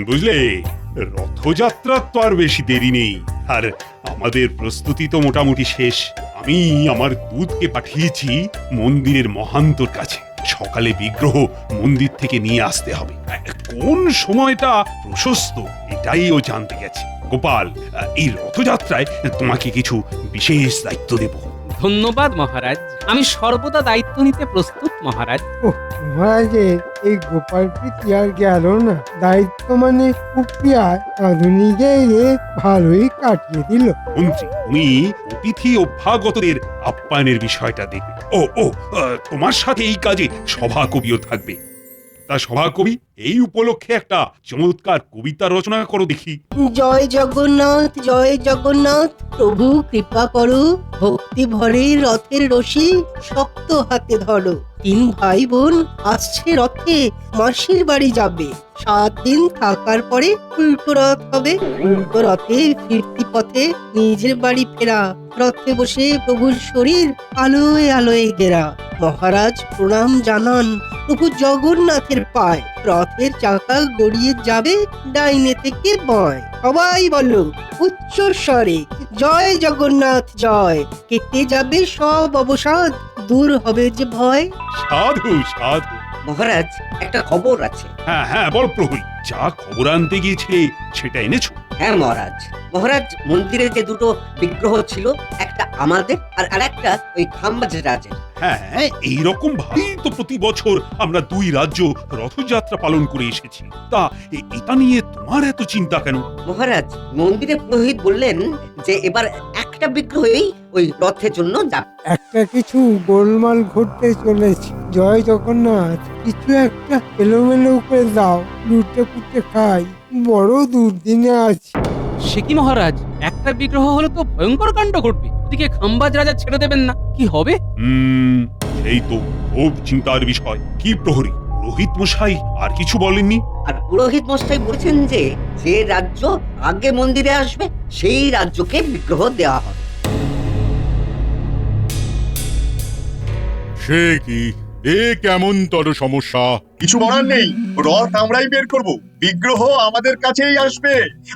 বুঝলে, রথযাত্রার তো আর বেশি দেরি নেই, আর আমাদের প্রস্তুতি তো মোটামুটি শেষ। আমি আমার দূতকে পাঠিয়েছি মন্দিরের মহান্তর কাছে। সকালে বিগ্রহ মন্দির থেকে নিয়ে আসতে হবে। কোন সময়টা প্রশস্ত এটাই ও জানতে গেছে। গোপাল, এই রথযাত্রায় তোমাকে কিছু বিশেষ দায়িত্ব দেব। ধন্যবাদ মহারাজ, আমি সর্বদা দায়িত্ব নিতে প্রস্তুত মহারাজ। মহারাজের এই গোপাল প্রীতি আর গেল না। দায়িত্ব মানে কুপিয়ার আধুনিকে ভালোই কাটিয়ে দিল। মন্ত্রী, তুমি অতিথি অভ্যাগতদের আপ্যায়নের বিষয়টা দেখবে। তোমার সাথে এই কাজে সভাকবিও থাকবে। তা সভাকবি, এই উপলক্ষে একটা চমৎকার কবিতা রচনা করো দেখি। জয় জগন্নাথ, জয় জগন্নাথ, প্রভু কৃপা করো, ভক্তি ভরে রথের রশি শক্ত হাতে ধরো। 3 ভাই বোন আসছে রথে, মাসির বাড়ি যাবে। 7 দিন থাকার পরে উল্টো রথ হবে। উল্টো রথে ফিরতি পথে নিজের বাড়ি ফেরা। রথে বসে প্রভুর শরীর আলোয় আলোয় ঘেরা। মহারাজ প্রণাম জানান প্রভু জগন্নাথের পায়। রথের চাকা গড়িয়ে যাবে ডাইনে থেকে বাঁয়। সবাই বলো উচ্চ স্বরে, জয় জগন্নাথ জয়। কেটে যাবে সব অবসাদ, দূর হবে যে ভয়। সাধু সাধু। মহারাজ, একটা খবর আছে। হ্যাঁ বল প্রহরী, যা খবর আনতে গিয়েছিলে সেটা এনেছো? হ্যাঁ মহারাজ। মহারাজ, মন্দিরে যে দুটো বিগ্রহ ছিল, একটা আমাদের আর আরেকটা ওই খাম্বাজ রাজের। হ্যাঁ, এইরকম ভাবেই তো প্রতি বছর আমরা 2 রাজ্য রথযাত্রা পালন করে এসেছি। তা এটা নিয়ে তোমার এত চিন্তা কেন? মহারাজ, মন্দিরে পুরোহিত বললেন যে এবার একটা বিগ্রহই ওই রথের জন্য যাবে। একটা কিছু গোলমাল ঘটতে চলেছে। জয় জগন্নাথ, কিছু একটা এলোমেলো করে দাও, লুটে পুটে খাই। বড় দুর্দিনে আছি। সে কি মহারাজ, একটা বিগ্রহ হলে তো ভয়ঙ্কর কাণ্ড ঘটবে। ওদিকে খাম্বাজ রাজা ছেড়ে দেবেন না, কি হবে? এই তো খুব চিন্তার বিষয়। কি প্রহরী, পুরোহিত মশাই আর কিছু বলেননি? আর পুরোহিত মশাই বলেছেন যে যে রাজ্য আগে মন্দিরে আসবে সেই রাজ্যকে বিগ্রহ দেওয়া হবে। সে কি, এ কেমন তর সমস্যা? কিছু বলার নেই, রথ আমরাই বের করব, বিগ্রহ আমাদের কাছেই আসবে।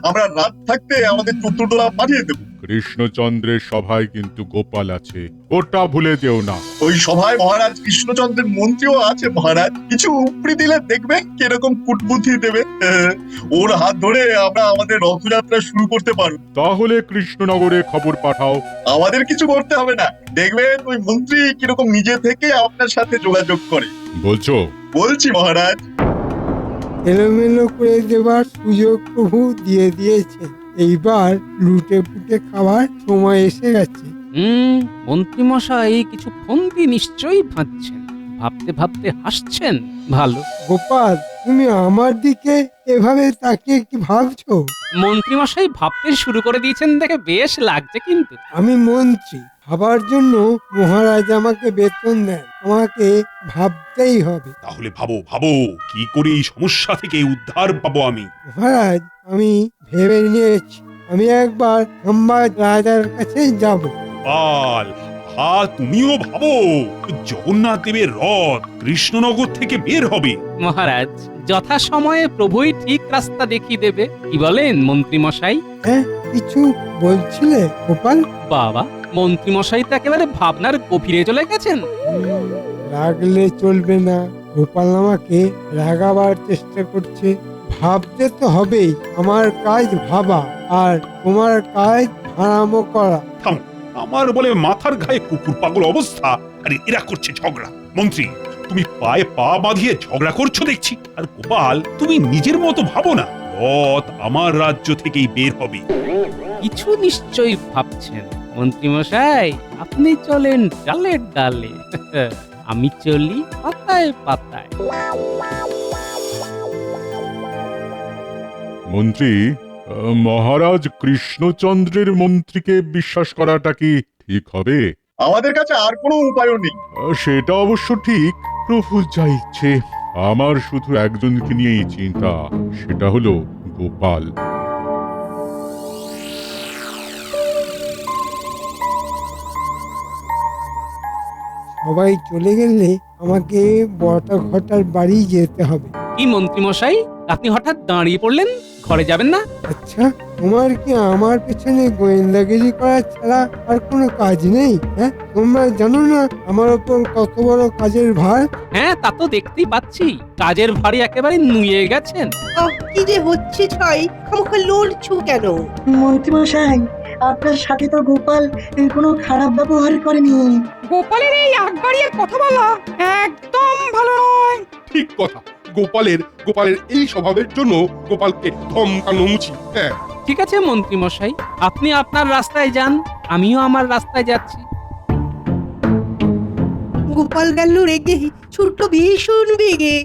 আমরা রাত থাকতে আমাদের চতুর্দোলা পাঠিয়ে দেব। কৃষ্ণচন্দ্রের সভায় কিন্তু গোপাল আছে, ওটা ভুলে যেও না। ওই সভায় মহারাজ কৃষ্ণচন্দ্রের মন্ত্রীও আছে। মহারাজ কিছু উপরি দিলে দেখবেন কিরকম কুটবুদ্ধি দেবে। ওর হাত ধরে আমরা আমাদের রথযাত্রা শুরু করতে পারব। তাহলে কৃষ্ণনগরে খবর পাঠাও। আমাদের কিছু করতে হবে না, দেখবেন ওই মন্ত্রী কিরকম নিজে থেকে আপনার সাথে যোগাযোগ করে। বলছো? বলছি মহারাজ। এলোমেলো করে দেবার সুযোগ প্রভু দিয়ে দিয়েছে। এইবার লুটে পুটে খাওয়ার সময় এসে গেছে। মন্ত্রী মশাই কিছু ফন্দি নিশ্চয়ই ভাবছেন, ভাবতে ভাবতে হাসছেন। ভালো। গোপাল, তুমি আমার দিকে এভাবে তাকিয়ে কি ভাবছো? মন্ত্রী মশাই ভাবতে শুরু করে দিয়েছেন দেখে বেশ লাগছে কিন্তু। আমি মন্ত্রী, ভাবার জন্য মহারাজ আমাকে বেতন দেন। আমাকে ভাবতেই হবে। তাহলে ভাবো ভাবো, কি করে এই সমস্যা থেকে উদ্ধার পাবো আমি। মহারাজ, আমি ভেবে নিয়েছি, আমি একবার খাম্বাজ রাজার কাছে যাব। গোপাল, তুমিও ভাবো। জগন্নাথ দেবের রথ কৃষ্ণনগর থেকে বের হবে। মহারাজ, যথা সময়ে প্রভুই ঠিক রাস্তা দেখিয়ে দেবে। কি বলেন মন্ত্রী মশাই? হ্যাঁ, কিছু বলছিলে গোপাল? বাবা, মন্ত্রী মশাই তো একেবারে ভাবনার গভীরে চলে গেছেন। রাগলে চলবে না। গোপাল আমাকে রাগাবার চেষ্টা করছে। ভাবতে তো হবেই। আমার কাজ ভাবা, আর তোমার কাজ আরামও করা। থামো, আমার বলে মাথার গায়ে কুকুর পাগল অবস্থা, আরে এরা করছে ঝগড়া। মন্ত্রী, তুমি পায়ে পা বাঁধিয়ে ঝগড়া করছো দেখছি। আর গোপাল, তুমি নিজের মতো ভাবো না, রথ আমার রাজ্য থেকেই বের হবে। কিছু নিশ্চয়ই ভাবছেন মন্ত্রী মশাই। আপনি চলেন ডালে ডালে, আমি চলি পাতায় পাতায়। মন্ত্রী, মহারাজ কৃষ্ণচন্দ্রের মন্ত্রীকে বিশ্বাস করাটা কি ঠিক হবে? আমাদের কাছে আর কোনো উপায়ও নেই। সেটা অবশ্য ঠিক। প্রভুর যা ইচ্ছে। আমার শুধু একজনকে নিয়েই চিন্তা, সেটা হলো গোপাল। সবাই চলে গেলে আমাকে বটা ঘটার বাড়ি যেতে হবে। কি মন্ত্রী মশাই, আপনি হঠাৎ দাঁড়িয়ে পড়লেন, ঘরে যাবেন না? আচ্ছা, তোমার কি আমার পেছনে গোয়েন্দাগিরি করা ছাড়া আর কোনো কাজ নেই? হ্যাঁ, তোমরা জানো না আমার ওপর কত বড় কাজের ভার? হ্যাঁ, তা তো দেখতেই পাচ্ছি। কাজের ভারী একেবারে নুয়ে গেছেন। কি যে হচ্ছে ছয়, খামোখা লড়ছো কেন? মন্ত্রীমশাই, আপনার সাথে তো গোপাল কোনো খারাপ ব্যবহার করেনি। গোপালের এই আগবাড়িয়ে কথা বলা একদম ভালো নয়। ঠিক কথা। গোপালের এই স্বভাবের জন্য গোপালকে ধমকানো উচিত। হ্যাঁ, ঠিক আছে মন্ত্রী মশাই, আপনি আপনার রাস্তায় যান, আমিও আমার রাস্তায় যাচ্ছি। গোপাল গেল রেগে, ছুটলো ভীষণ বেগে।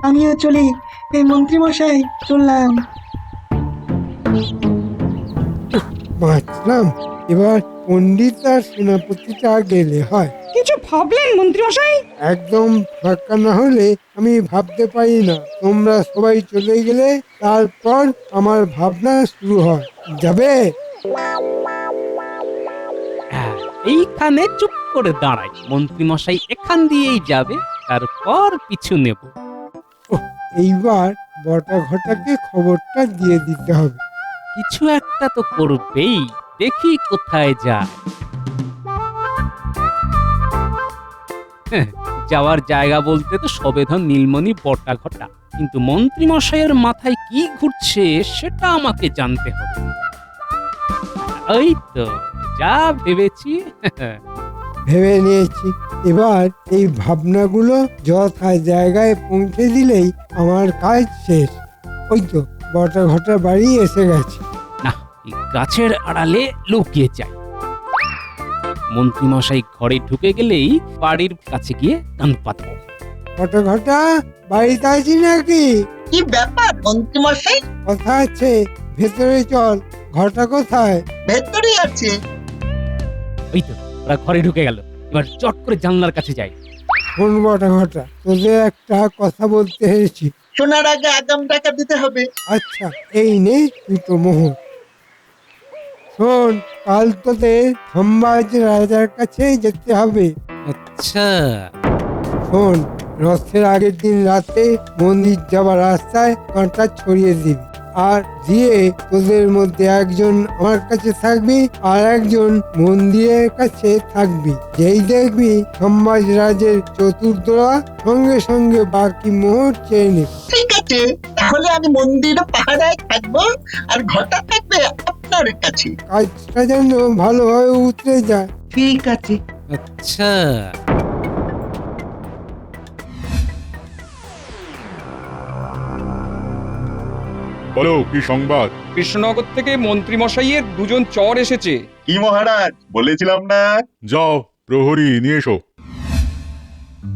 আমিও চলি, এই মন্ত্রীমশাই চললাম। বাঁচলাম। এবার পণ্ডিত আর সেনাপতিটা গেলে হয়। কিছু ভাবলেন মন্ত্রীমশাই? একদম ফাঁকা না হলে আমি ভাবতে পারি না। তোমরা সবাই চলে গেলে তারপর আমার ভাবনা শুরু হয়। যাবে? হ্যাঁ, এইখানে চুপ করে দাঁড়াই। মন্ত্রী মশাই এখান দিয়েই যাবে, তারপর পিছু নেব। এইবার বটা ঘটাকে খবরটা দিয়ে দিতে হবে। কিছু একটা তো করবেই, দেখি কোথায় যায়। যাওয়ার জায়গা বলতে তো সবেধন নীলমণি বটা ঘটা, কিন্তু মন্ত্রী মশাইয়ের মাথায় কি ঘুরছে সেটা আমাকে জানতে হবে। ওই তো যা ভেবেছি। ভেবে নিয়েছি। এবার এই ভাবনাগুলো যথা জায়গায় পৌঁছে দিলেই আমার কাজ শেষ। ওই তো বটা ঘটা বাড়ি এসে গেছে। না, এই গাছের আড়ালে লুকিয়ে যাই। মন্ত্রী মশাই ঘরে ঢুকে গেলেই বাড়ির কাছে গিয়ে কান পাতব। বটা ঘটা বাড়িতে আছি নাকি? কি ব্যাপার মন্ত্রীমশাই? কথা আছে, ভেতরে চল। ঘটা কোথায়? ভেতরে আছে। ওই তো ওরা ঘরে ঢুকে গেল, এবার চট করে জানলার কাছে যাই। কোন বটা ঘটা? তোদের একটা কথা বলতে এসেছি। শোনার আগে আগাম টাকা দিতে হবে। আচ্ছা, এই নে দুটো মোহর। শোন, কাল তোদের ধনবাজ রাজার কাছে যেতে হবে। আচ্ছা, শোন, রথের আগের দিন রাতে মন্দির যাবার রাস্তায় কাঁটা ছড়িয়ে দিবি, আর দিয়ে তোদের মধ্যে একজন আমার কাছে থাকবি আর একজন মন্দিরের কাছে থাকবি। যেই দেখবি ধনবাজ রাজের চতুর্দোলা, সঙ্গে সঙ্গে বাকি মোহর চেয়ে নিবি। ঠিক আছে, তাহলে আমি মন্দিরে পাহারায় থাকবো আর ঘটা থাকবে আপনার কাছে। কাজটা যেন ভালোভাবে উতরে যায়। ঠিক আছে। আচ্ছা। বলো কি সংবাদ? কৃষ্ণনগর থেকে মন্ত্রী মশাইয়ের দুজন চর এসেছে। কি মহারাজ, বলেছিলাম না? যাও, প্রহরী নিয়ে এসো।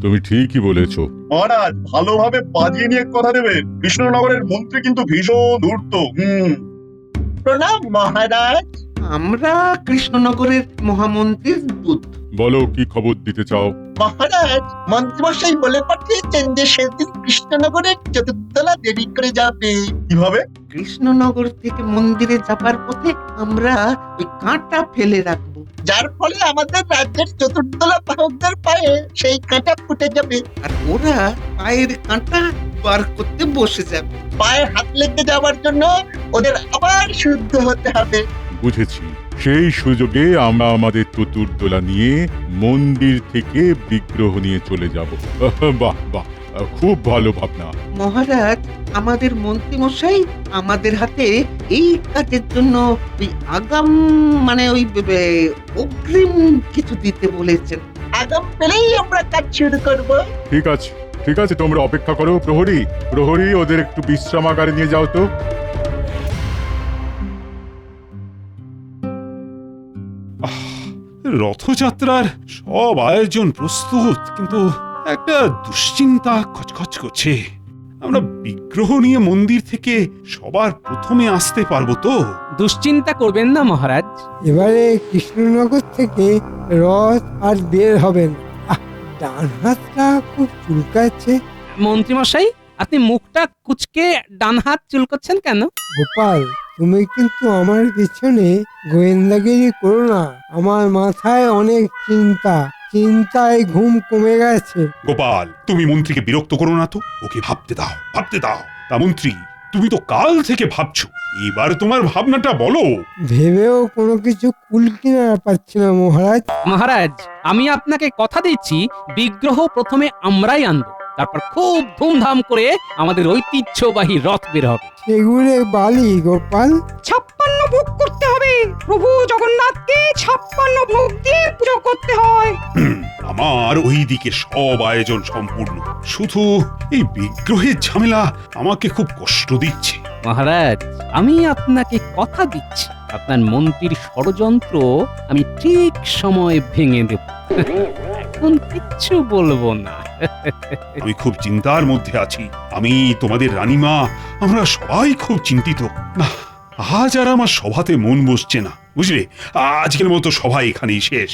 তুমি ঠিকই বলেছো। মহারাজ, ভালোভাবে বাজিয়ে নিয়ে কথা দেবেন। কৃষ্ণনগরের মন্ত্রী কিন্তু ভীষণ ধূর্ত। প্রণাম মহারাজ। আমরা কৃষ্ণনগরের মহামন্ত্রীর দূত। বলো কি খবর দিতে চাও? মহারাজ, মন্ত্রীমশাই বলে পাঠিয়েছেন যে সেদিন কৃষ্ণনগরের চতুর্দলা দেরি করে যাবে। কিভাবে? কৃষ্ণনগর থেকে মন্দিরে যাবার পথে আমরা ওই কাঁটা ফেলে রাখবো, যার ফলে আমাদের রাজ্যের চতুর্দলা বাহকদের পায়ে সেই কাঁটা ফুটে যাবে। আর ওরা পায়ের কাঁটা বার করতে বসে যাবে। পায়ে হাত লেগে যাওয়ার জন্য ওদের আবার শুদ্ধ হতে হবে। বুঝেছি। সেই সুযোগে আমরা আমাদের চতুর্দোলা নিয়ে মন্দির থেকে বিগ্রহ নিয়ে চলে যাব। বাহ বাহ, খুব ভালো ভাবনা। মহারাজ, আমাদের মন্ত্রী মশাই আমাদের হাতে এই কাজের জন্য ওই আগাম ওই অগ্রিম কিছু দিতে বলেছেন। আগাম পেলেই আমরা কাজ শুরু করব। ঠিক আছে, ঠিক আছে, তোমরা অপেক্ষা করো। প্রহরী ওদের একটু বিশ্রামাগারে নিয়ে যাও তো। রথযাত্রার সব আয়োজন প্রস্তুত, কিন্তু একটা দুশ্চিন্তা খচখচ করছে। আমরা বিগ্রহ নিয়ে মন্দির থেকে সবার প্রথমে আসতে পারবো তো? দুশ্চিন্তা করবেন না মহারাজ। এবারে কৃষ্ণনগর থেকে রথ আর বের হবেন। ডান হাতটা খুব চুলকাচ্ছে। মন্ত্রী মশাই, আপনি মুখটা কুচকে ডান হাত চুলকোচ্ছেন কেন? গোপাল, তুমি কিন্তু আমার পিছনে গোয়েন্দাগিরি করো না। আমার মাথায় অনেক চিন্তা। চিন্তায় ঘুম কমে গেছে। গোপাল, তুমি মন্ত্রীকে বিরক্ত করো না তো, ওকে ভাবতে দাও, ভাবতে দাও। তা মন্ত্রী, তুমি তো কাল থেকে ভাবছো, এবার তোমার ভাবনাটা বলো। ভেবেও কোনো কিছু কুল কিনারা পাচ্ছি না মহারাজ। মহারাজ, আমি আপনাকে কথা দিচ্ছি, বিগ্রহ প্রথমে আমরাই আনবো, তারপর খুব ধুমধাম করে আমাদের ঐতিহ্যবাহী রথ বের হবে। সেগুলো বালি গোপাল। 56 ভোগ করতে হবে। প্রভু জগন্নাথকে 56 ভোগ দিয়ে পুজো করতে হয়। আমার ওই দিকে সব আয়োজন সম্পূর্ণ, শুধু এই বিগ্রহের ঝামেলা আমাকে খুব কষ্ট দিচ্ছে। মহারাজ, আমি আপনাকে কথা দিচ্ছি, আপনার মন্ত্রীর ষড়যন্ত্র আমি ঠিক সময়ে ভেঙে দেব। এখন কিচ্ছু বলবো না। আমি খুব চিন্তার মধ্যে আছি, আমি তোমাদের রানীমা, আমরা সবাই খুব চিন্তিত। না, আজ আর আমার সভাতে মন বসছে না, বুঝলে। আজকের মতো সভা এখানেই শেষ।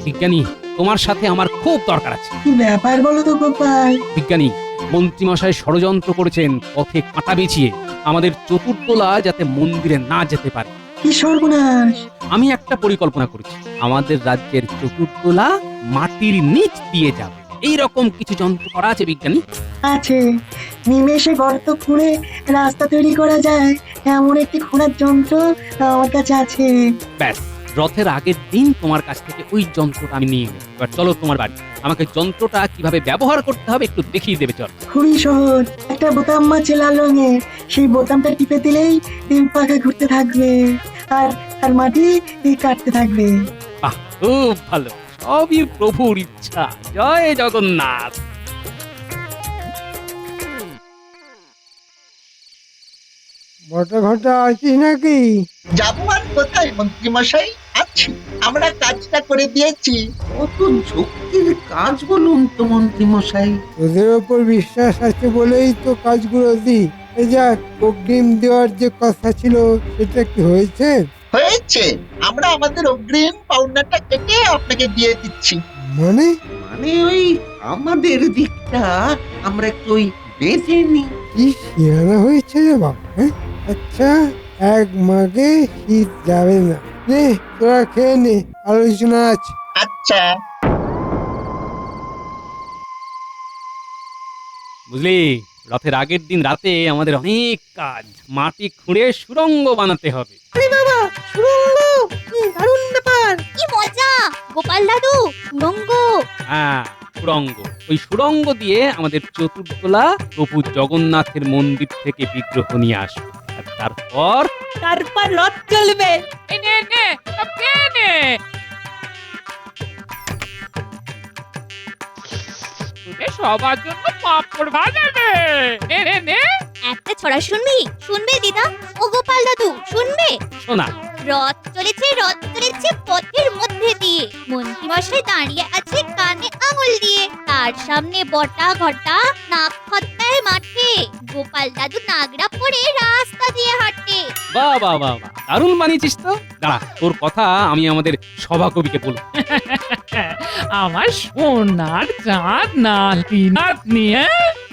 বিজ্ঞানী, তোমার সাথে আমার খুব দরকার আছে। কি ব্যাপার বলো তো গোপাল? বিজ্ঞানী, মন্ত্রীমশাই ষড়যন্ত্র করেছেন পথে কাঁটা বিছিয়ে আমাদের চতুর্দোলা যাতে মন্দিরে না যেতে পারে। কি সর্বনাশ! আমি একটা পরিকল্পনা করেছি, আমাদের রাজ্যের চতুর্দোলা মাটির নিচ দিয়ে যাবে, এইরকম কিছু যন্ত্র করা আছে বিজ্ঞানী। আছে, নিমেষে গর্ত খুঁড়ে রাস্তা তৈরি করা যায় এমন একটি খোঁড়ার যন্ত্র আমার কাছে আছে। ব্যাস, রথের আগের দিন তোমার কাছ থেকে ওই যন্ত্রটা আমি নিয়ে নেব। এবার চলো তোমার বাড়ি, আমাকে যন্ত্রটা কিভাবে ব্যবহার করতে হবে একটু দেখিয়ে দেবে। চল। খুবই সহজ, একটা বোতাম আছে লাল রঙের, সেই বোতামটা টিপে দিলেই তিন পাখা ঘুরতে থাকবে আর আর মাটি কাটতে থাকবে। বাহ, খুব ভালো, সবই প্রভুর ইচ্ছা। জয় জগন্নাথ। বটা ঘটা আছিস নাকি? যাবো আর কোথায় মন্ত্রী মশাই, আছি। আমরা কাজটা করে দিয়েছি। কত ঝক্কির কাজ বলুন তো মন্ত্রী মশাই। তোদের ওপর বিশ্বাস আছে বলেই তো কাজগুলো দিই। এই যাক, অগ্রিম দেওয়ার যে কথা ছিল সেটা কি হয়েছে? হয়েছে, আমরা আমাদের অগ্রিম পাওনাটা কেটে আপনাকে দিয়ে দিচ্ছি। মানে মানে ওই আমাদের দিকটা আমরা একটু ওই বেঁচে নিই। কি শিয়ানা হয়েছে রে বাবা, হ্যাঁ? আচ্ছা, এক মাগে শীত যাবে না। নে তোরা খেয়ে নে, আলোচনা আছে। আচ্ছা। বুঝলি, রথের আগের দিন রাতে আমাদের অনেক কাজ, মাটি খুঁড়ে সুড়ঙ্গ বানাতে হবে। কি মজা! গোপাল দাদু, সুড়ঙ্গ! হ্যাঁ, সুড়ঙ্গ। ওই সুড়ঙ্গ দিয়ে আমাদের চতুর্দোলা প্রভু জগন্নাথের মন্দির থেকে বিগ্রহ নিয়ে আসবে, আর তারপর রথ চলবে। সবার জন্য পাপড় ভাজা নে। একটা ছড়া শুনবি? শুনবে দিদা? ও গোপাল দাদু, শুনবে? শোনা। রথ চলেছে পথের মধ্যে দিয়ে, মন্ত্রীমশাই দাঁড়িয়ে আছে কানে আঙুল দিয়ে, তার সামনে বটা ঘটা, নাক খত্তায় মাঠে, গোপাল দাদু নাগরা পরে রাস্তা দিয়ে হাঁটে। বাহ বাহ বাহ বাহ, দারুণ বানিয়েছিস তো। দাঁড়া, তোর কথা আমি আমাদের সভাকবিকে বলবো। আমার সোনার চাঁদ নাত নিয়ে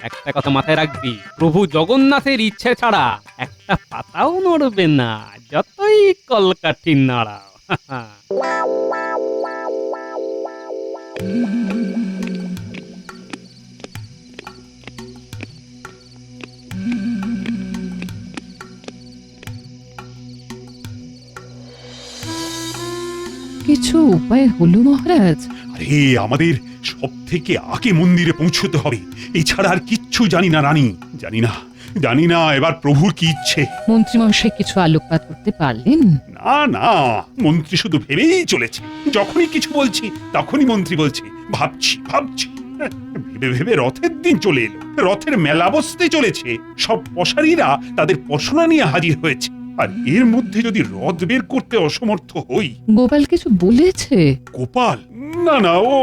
একটা কথা মাথায় রাখবি, প্রভু জগন্নাথের ইচ্ছে ছাড়া একটা পাতাও নড়বে না, যতই কলকাঠি নাড়াও। কিছু উপায় হলো মহারাজ? আরে, আমাদের সব থেকে আগে মন্দিরে পৌঁছতে হবে, এছাড়া আর কিচ্ছু জানি না রানী। জানি না এবার প্রভুর কি ইচ্ছে। মন্ত্রীমশাই কিছু আলোকপাত করতে পারলেন? না, মন্ত্রী শুধু ভেবেই চলেছে। যখনই কিছু বলছি তখনই মন্ত্রী বলছে ভাবছি। ভেবে রথের দিন চলে এলো, রথের মেলা বসতে চলেছে, সব পশারীরা তাদের পশরা নিয়ে হাজির হয়েছে, আর এর মধ্যে যদি রথ বের করতে অসমর্থ হই। গোপাল কিছু বলেছে? গোপাল? না, ও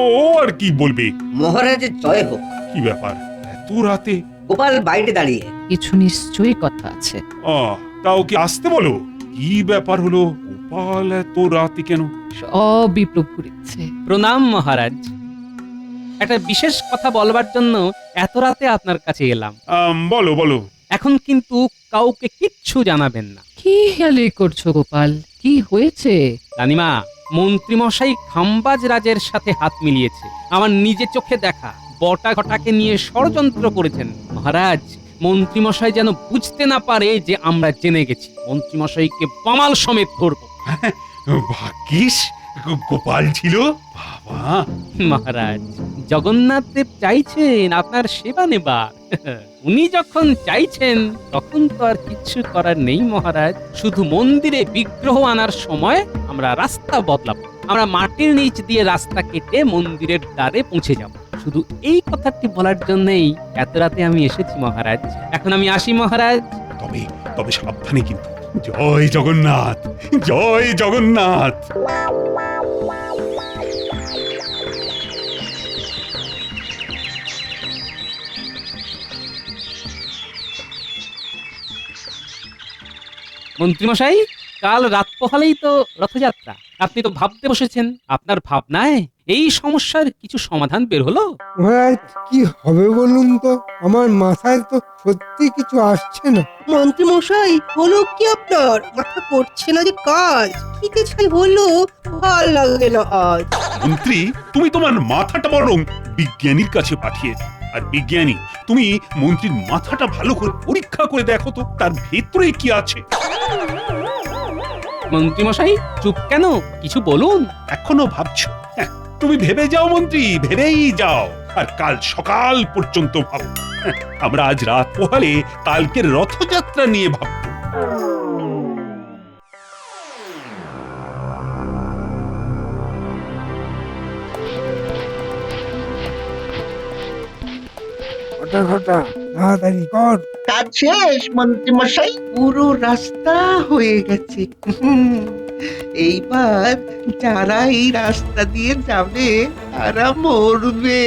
আর কি বলবে। মহারাজের জয় হোক। কি ব্যাপার এত রাতে? গোপাল বাইরে দাঁড়িয়ে। কিছু নিশ্চয়ই কথা আছে। তাও কি আসতে বলো। কি ব্যাপার হলো? গোপাল এত রাতে কেন? সবই প্রভুর ইচ্ছে। প্রণাম মহারাজ, একটা বিশেষ কথা বলবার জন্য এত রাতে আপনার কাছে এলাম। বলো। এখন কিন্তু কাউকে কিচ্ছু জানাবেন না। কি কি হেয়ালি করছো গোপাল? কি হয়েছে? রানীমা, মন্ত্রীমশাই খাম্বাজ রাজের সাথে হাত মিলিয়েছে। আমার নিজে চোখে দেখা বটা ঘটাকে নিয়ে ষড়যন্ত্র করেছেন। মহারাজ, মন্ত্রীমশাই যেন বুঝতে না পারে যে আমরা জেনে গেছি। মন্ত্রীমশাইকে বামাল সমেত ধরব। ভাগ্যিস গোপাল ছিল। বাবা, মহারাজ, জগন্নাথ দেব চাইছেন আপনার সেবা নেবার। উনি যখন চাইছেন তখন তো আর কিচ্ছু করার নেই মহারাজ। শুধু মন্দিরে বিগ্রহ আনার সময় আমরা রাস্তা বদলাবো। আমরা মাটির নিচ দিয়ে রাস্তা কেটে মন্দিরের দ্বারে পৌঁছে যাব। শুধু এই কথাটি বলার জন্যই এত রাতে আমি এসেছি মহারাজ। এখন আমি আসি মহারাজ। তবে তবে সাবধানে কিন্তু। জয় জগন্নাথ, জয় জগন্নাথ। মন্ত্রীমশাই, কাল রাত পোহালেই তো রথযাত্রা। আপনি তো ভাবতে বসেছেন। আপনার ভাবনায় এই সমস্যার কিছু সমাধান বের হলো? মহারাজ, কি হবে বলুন তো? আমার মাথায় তো সত্যি কিছু আসছে না। মন্ত্রী মশাই, হলো কি আপনার? মাথা করছে না যে কাজ। খিদে ছাই হলো, ভাল লাগে না আজ। মন্ত্রী, তুমি তোমার মাথাটা বরং বিজ্ঞানীর কাছে পাঠিয়ে দাও। আর বিজ্ঞানী, তুমি মন্ত্রীর মাথাটা ভালো করে পরীক্ষা করে দেখো তো তার ভেতরে কি আছে। মন্ত্রীমশাই, চুপ কেন? কিছু বলুন। এখনো ভাবছো? হ্যাঁ, তুমি ভেবে যাও মন্ত্রী, ভেবেই যাও। আর কাল সকাল পর্যন্ত ভাবো। হ্যাঁ, আমরা আজ রাত পোহালে কালকের রথযাত্রা নিয়ে ভাববো। ঘটা ঘটা, তাড়াতাড়ি কর। কাজ শেষ মন্ত্রী মশাই, পুরো রাস্তা হয়ে গেছে। এইবার যারা এই রাস্তা দিয়ে যাবে তারা মরবে।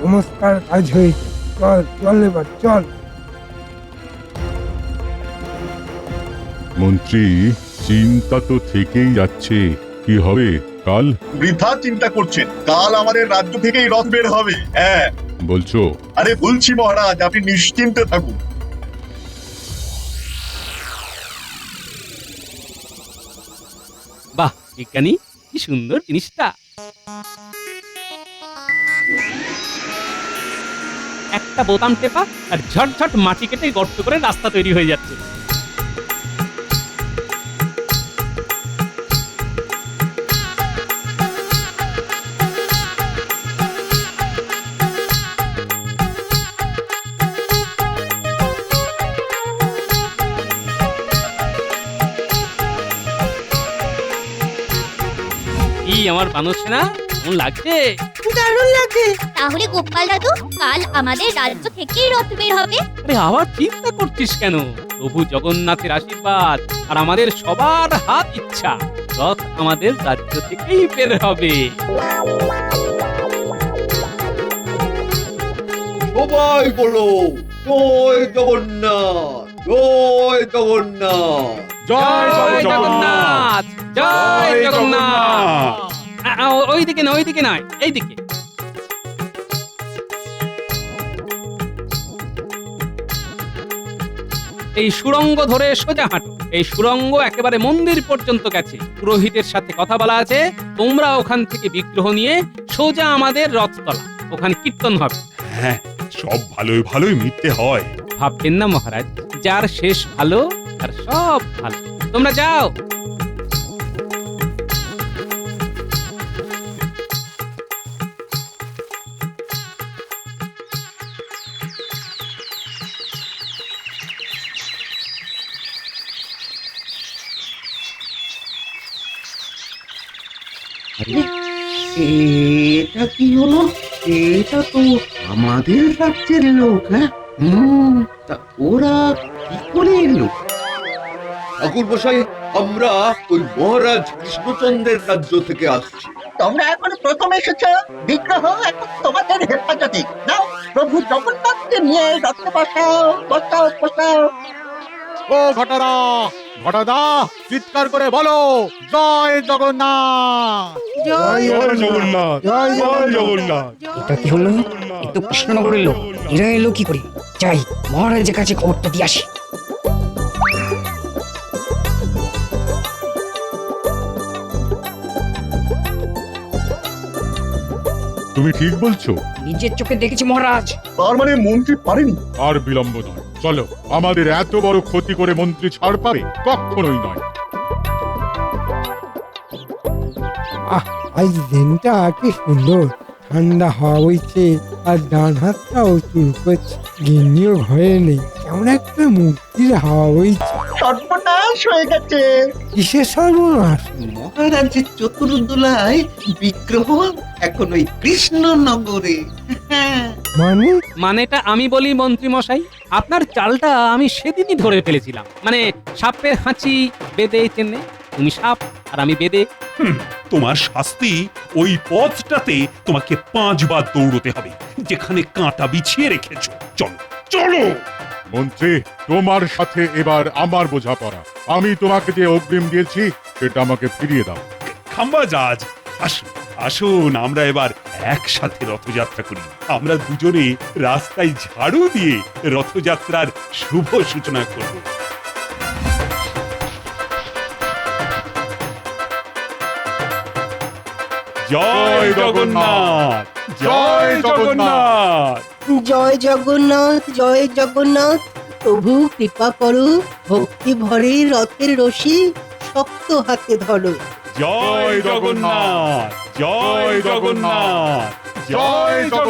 নমস্কার, কাজ হয়েছে। চল চল, এবার চল। মন্ত্রী, চিন্তা তো থেকেই যাচ্ছে। কি হবে কাল? বৃথা চিন্তা করছেন, কাল আমাদের রাজ্য থেকেই রথ বের হবে। হ্যাঁ বলছো? আরে বলছি মহারাজ, আপনি নিশ্চিন্তে থাকুন। বাহ বিজ্ঞানী, কি সুন্দর জিনিসটা। একটা বোতাম টেপা আর ঝটঝট মাটি কেটে গর্ত করে রাস্তা তৈরি হয়ে যাচ্ছে। আমার বানর সেনা কেমন লাগছে? দারুণ লাগছে। তাহলে গোপাল দাদু, কাল আমাদের রাজ্য থেকেই রথ বের হবে। আরে আবার চিন্তা করছিস কেন? প্রভু জগন্নাথের আশীর্বাদ আর আমাদের সবার হাত ইচ্ছা, রথ আমাদের রাজ্য থেকেই বের হবে। সবাই বলো জয় জগন্নাথ, জয় জগন্নাথ, জয় জগন্নাথ, জয় জগন্নাথ। ওইদিকে না, ওইদিকে নয়, এইদিকে। এই সুড়ঙ্গ ধরে সোজা হাঁটো। এই সুড়ঙ্গ একেবারে মন্দির পর্যন্ত গেছে। পুরোহিতের সাথে কথা বলা আছে। তোমরা ওখান থেকে বিগ্রহ নিয়ে সোজা আমাদের রথতলা, ওখানে কীর্তন হবে। হ্যাঁ, সব ভালোই ভালোই মিটতে হয়। ভাববেন না মহারাজ, যার শেষ ভালো তার সব ভালো। তোমরা যাও। এটা কি হলো? এটা তো আমাদের রাজ্যের লোক। হ্যাঁ, তা ওরা কি করে এলো? ঠাকুর মশাই, আমরা ওই মহারাজ কৃষ্ণচন্দ্রের রাজ্য থেকে আসছি। তোমরা এখন প্রথম এসেছো, বিগ্রহ এখন তোমাদের হেফাজতে। নাও, প্রভু জগন্নাথকে নিয়ে রথে বসাও, বসাও, বসাও। ও ঘটনা, ঘটনা চিৎকার করে বলো জয় জগন্নাথ, জয় জগন্নাথ, জয় জগন্নাথ। এটা কি হলো? এ তো কৃষ্ণনগরের লোক, এরা এলো কি করে? যাই মহারাজের কাছে খবরটা দিয়ে আসি। তুমি ঠিক বলছো? নিজের চোখে দেখেছি মহারাজ। তার মানে মন্ত্রী পারেনি। আর বিলম্ব নয়, চলো। আমাদের এত বড় ক্ষতি করে মন্ত্রী ছাড় পাবে? কখনোই নয়। আজ দিনটা কি সুন্দর, ঠান্ডা হাওয়া বইছে আর ডান হাতটাও চুল করছে। গিন্নিও ঘরে নেই, কেমন একটা মুক্তির হাওয়া বইছে। সর্বনাশ হয়ে গেছে। কিসের সর্বনাশ? মহারাজের চতুর্দোলায় বিগ্রহ এখন ওই কৃষ্ণনগরে। মানে? মানেটা আমি বলি মন্ত্রী মশাই, আপনার চালটা আমি সেদিনই ধরে ফেলেছিলাম। মানে সাপের হাঁচি বেদে চেনে, তুমি সাপ আর আমি বেদে। তোমার শাস্তি ওই পথটাতে তোমাকে 5 বার দৌড়তে হবে, যেখানে কাঁটা বিছিয়ে রেখেছো। চলো চলো। মন্ত্রী, তোমার সাথে এবার আমার বোঝাপড়া। আমি তোমাকে যে অগ্রিম দিয়েছি সেটা আমাকে ফিরিয়ে দাও। খাম্বাজাজ, আসুন আসুন, আমরা এবার একসাথে রথযাত্রা করি। আমরা দুজনে রাস্তায় ঝাড়ু দিয়ে রথযাত্রার শুভ সূচনা করব। জয় জগন্নাথ, জয় জগন্নাথ, জয় জগন্নাথ, জয় জগন্নাথ। প্রভু কৃপা করো, ভক্তি ভরে রথের রশি শক্ত হাতে ধরো। জয় জগন্নাথ, জয় জগন্নাথ, জয় জগন্নাথ।